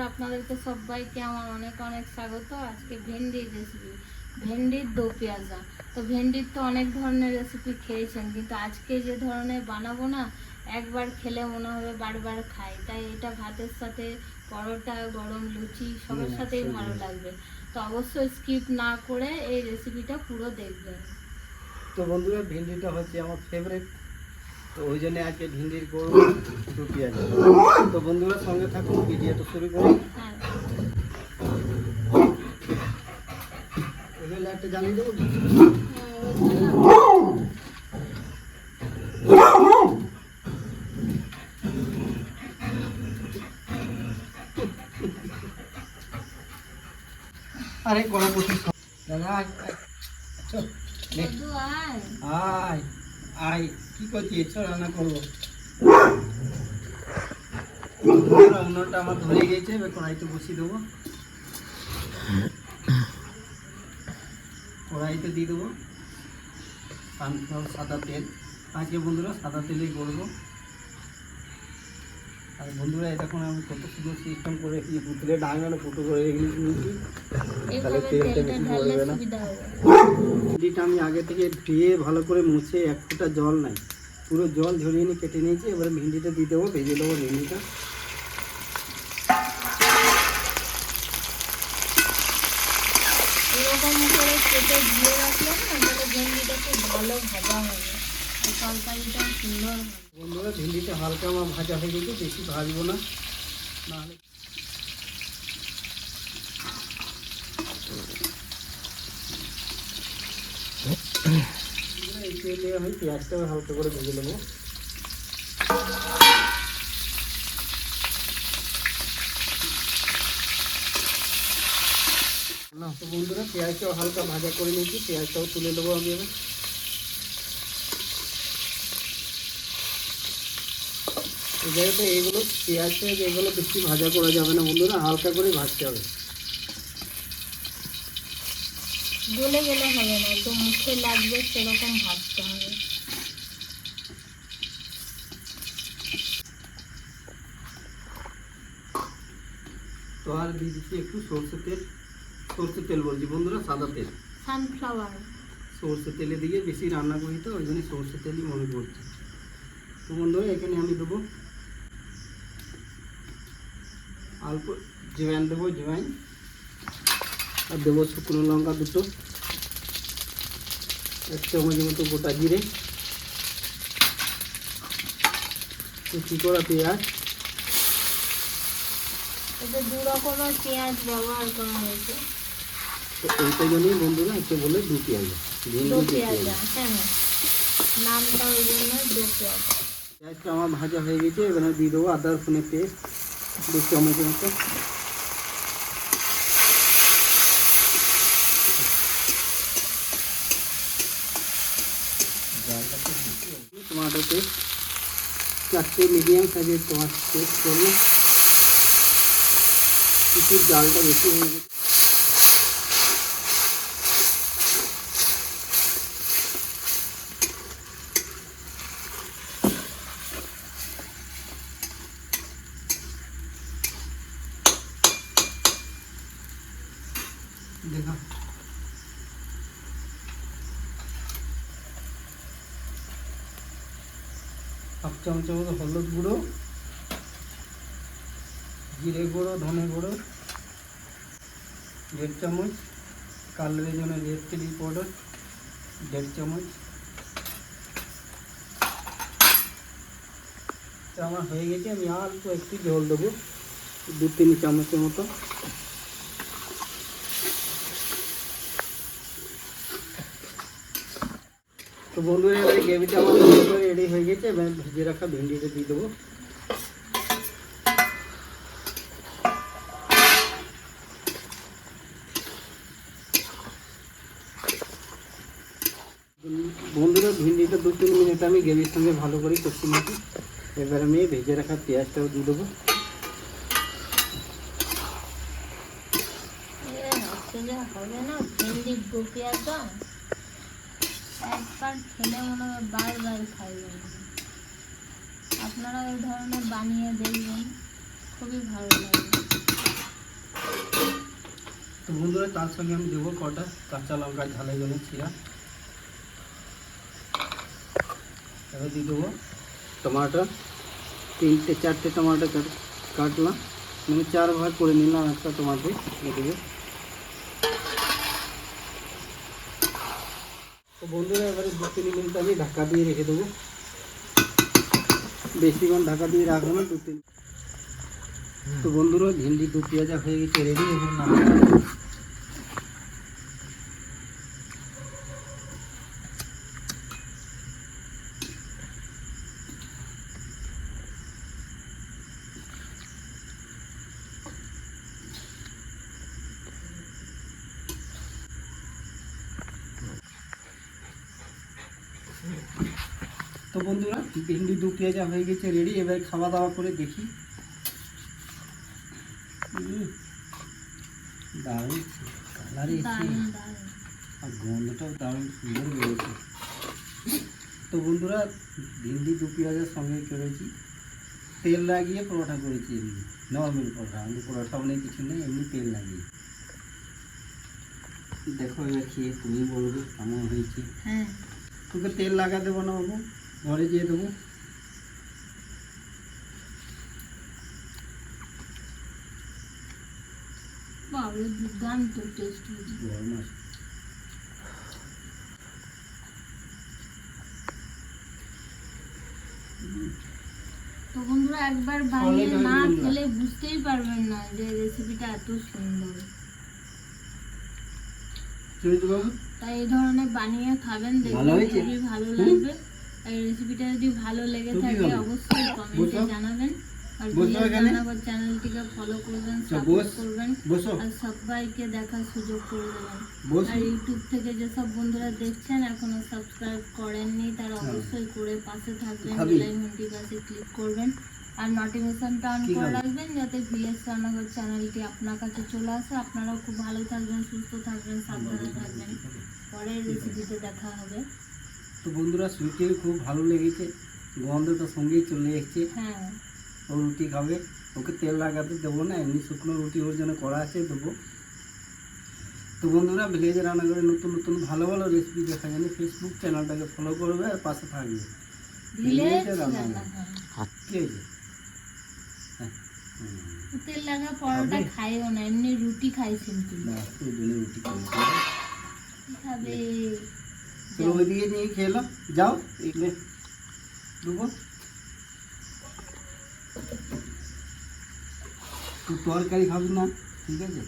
আপনাদেরকে সবাইকে আমার অনেক অনেক স্বাগত। আজকে ভেন্ডির রেসিপি, ভেন্ডির দো পেঁয়াজা। তো ভেন্ডির তো অনেক ধরনের রেসিপি খেয়েছেন, কিন্তু আজকে যে ধরনের বানাবো না, একবার খেলে মনে হবে বারবার খাই। তাই এটা ভাতের সাথে, পরোটা, গরম লুচি সবার সাথেই ভালো লাগবে। তো অবশ্যই স্কিপ না করে এই রেসিপিটা পুরো দেখবেন। তো বন্ধুরা, ভেন্ডিটা হচ্ছে আমার ফেভারিট, তো ওই জন্য আজকে ভেন্ডির গরম দো পেঁয়াজ। তো বন্ধুরা সঙ্গে থাকুন, ভিডিওটা শুরু করুন। হ্যাঁ, এবার লাইটটা জ্বালিয়ে দেবো। আরে কড়া প্রচুর দাদা, আয় আয়, কি করছিস? রান্না করবো। উনুনটা আমার ধরে গেছে, এবার কড়াইতে বসিয়ে দেবো। কড়াইতে দিয়ে দেবো সানফ্লাওয়ার সাদা তেল। আজকে বন্ধুরা সাদা তেলেই করবো। আর বন্ধুরা, এখন আমি কত সুন্দর সিস্টেম করে রেখেছি, পুতুলে ডাঙানো ফুটো করে রেখেছি, তাহলে তেলটা বেশি পড়বে না। ভেন্ডিটা আমি আগে থেকে ধুয়ে ভালো করে মুছে, এক ফোঁটা জল নাই, পুরো জল ঝরিয়ে নিয়ে কেটে নিয়েছি। এবারে ভেন্ডিটা দিয়ে দেবো, ভেজে দেবো ভেন্ডিটা। এরকম করে কেটে দিয়ে রাখলে না, তাহলে ভেন্ডিটা খুব ভালো ভাজা হবে, তরকারিটা সুন্দর হবে। বন্ধুরা, ভেন্ডিটা হালকা আমার ভাজা হয়ে গেছে, বেশি ভাজবো না, নাহলে এই তেলে আমি পেঁয়াজটাও হালকা করে ভেজে নেবো। তো বন্ধুরা, পেঁয়াজটাও হালকা ভাজা করে নিয়েছি, পেঁয়াজটাও তুলে নেবো আমি এবার। এই জায়গাতে এইগুলো পেঁয়াজটা এগুলো বেশি ভাজা করা যাবে না বন্ধুরা, হালকা করে ভাজতে হবে। গলে গেলে হবে না, একদম মুখে লাগবে সেরকম ভাজতে হবে। তো আর দিয়ে দিচ্ছি একটু সরষের তেল। সরষের তেল বলছি বন্ধুরা, সাদা তেল, সানফ্লাওয়ার। সরষের তেলে দিয়ে বেশি রান্না করি, তো ওই জন্য সরষের তেলই মনে করছি। তো বন্ধুরা, এখানে আমি দেবো অল্প জোয়ান, দেবো জোয়ান, আর দেবো শুকনো লঙ্কা দুটো, 1 চামচের মতো গোটা জিরে, কুচি করা পেঁয়াজ। এতে 2 রকমের পেঁয়াজ ব্যবহার করা হয়েছে। তো এইটা জন্যই বন্ধুরা একে বলে দো পেঁয়াজা, দো পেঁয়াজা। হ্যাঁ, নামটা ওই জন্য দো পেঁয়াজা। পেঁয়াজটা আমার ভাজা হয়ে গেছে, এখানে দিয়ে দেবো আদা রসুনের পেস্ট 2 চামচের মতো। টমেটো পেস্ট 4টে মিডিয়াম সাইজের টমেটো পেস্ট করবো। একটু জালটা বেশি হয়ে গেছে। দেখা 1 চামচের মতো হলুদ গুঁড়ো, জিরে গুঁড়ো, ধনে গুঁড়ো 1.5 চামচ, কালারের জন্য রেড চিলি পাউডার 1.5 চামচ। তো আমার হয়ে গেছে, আমি অল্প একটু জল দেবো, 2-3 চামচের মতো। তো বন্ধুরা, এবারে গ্রেভিটা আমার রেডি হয়ে গেছে, এবার ভেজে রাখা ভেন্ডিটা দিয়ে দেবো। বন্ধুরা, ভেন্ডিটা 2-3 মিনিট আমি গ্রেভির সঙ্গে ভালো করে কষিয়ে নিচ্ছি। এবার আমি ভেজে রাখা পেঁয়াজটাও দিয়ে দেবো। হবে না ভেন্ডির দো পেঁয়াজা, একবার খেলে মনে হয় বারবার খাইবেন। আপনারা ওই ধরনের বানিয়ে দেখবেন, খুবই ভালো লাগবে। বন্ধুরা তার সঙ্গে আমি দেবো কটা কাঁচা লঙ্কা ঝালের জন্য ছিঁড়া। এবার দিয়ে দেবো টমাটো, 3-4টে টমাটো কাটলাম, মানে 4 ভাগ করে নিলাম একটা টমাটো দিয়ে দেবো। তো বন্ধুরা এবারে 2-3 মিনিট আমি ঢাকা দিয়ে রেখে দেবো, বেশিক্ষণ ঢাকা দিয়ে রাখবো না, 2-3। তো বন্ধুরা ভেন্ডি 2 পেঁয়াজা হয়ে গেছে রেডি, এখন নামিয়ে দেবো। তো বন্ধুরা ভেন্ডি 2 পেঁয়াজা হয়ে গেছে রেডি, এবার খাওয়া দাওয়া করে দেখি। দারুণ কালার এসেছে আর গন্ধটাও দারুণ সুন্দর বেরোছে। তো বন্ধুরা ভেন্ডি 2 পেঁয়াজের সঙ্গে করেছি, তেল লাগিয়ে পরোটা করেছি, এমনি নর্মাল পরোটা, আমাদের পরোটাও নেই কিছু নেই, এমনি তেল লাগিয়ে। দেখো এবার খেয়ে তুমি বলবে কেমন হয়েছে। হ্যাঁ, তোকে তেল লাগা দেবো না বাবু, ঘরে দিয়ে দেবো। বাবা দুর্দান্ত টেস্ট হয়েছে। গরম আছে। তো বন্ধুরা একবার বানিয়ে না খেলে বুঝতেই পারবেন না যে রেসিপিটা এত সুন্দর। বাবু তাই এই ধরনের বানিয়ে খাবেন, ভালো দেখবেন হয়েছে? খুবই ভালো লাগবে। এই রেসিপিটা যদি ভালো লেগে তো কি থাকে হবে? অবশ্যই কমেন্টে বসো। জানাবেন, আর বসো ভিডিও এখানে। জানাবার চ্যানেলটিকে ফলো করবেন, বস সাপোর্ট করবেন, বসো আর সবাইকে দেখার সুযোগ করে দেবেন। বস। আর ইউটিউব থেকে যেসব বন্ধুরা দেখছেন এখনো সাবস্ক্রাইব করেননি তারা অবশ্যই করে পাশে থাকবেন, খাবি? বেল আইকনটি পাশে ক্লিক করবেন আর নোটিফিকেশনটা অন কি করে খাবি? রাখবেন যাতে ভিএস রান্নাঘর চ্যানেলটি আপনার কাছে চলে আসে। আপনারাও খুব ভালো থাকবেন, সুস্থ থাকবেন, সাবধানে থাকবেন। পরের রেসিপিতে দেখা হবে। তো বন্ধুরা সুইটির খুব ভালো লেগেছে, গন্ধটা সঙ্গেই চলে এসছে। হ্যাঁ, ও রুটি খাবে, ওকে তেল লাগাতে দেবো না, এমনি শুকনো রুটি ওর জন্য করা আছে, দেবো। তো বন্ধুরা ভিলেজ রান্নাঘরে নতুন নতুন ভালো ভালো রেসিপি দেখার জন্য ফেসবুক চ্যানেলটাকে ফলো করবে আর পাশে থাকবে। ভিলেজ রান্নাঘর। রান্নাঘর। কি হয়েছে? হ্যাঁ, তেল লাগা পরোটা খাবে? খাইও না, এমনি রুটি খাই সিম্পল। বাস, ওই জন্য রুটি খাবে। খাবে চলো ওইদিকে নিয়ে খেয়ে নাও, যাও এগুলো দেবো। তুই তরকারি খাবি না, ঠিক আছে?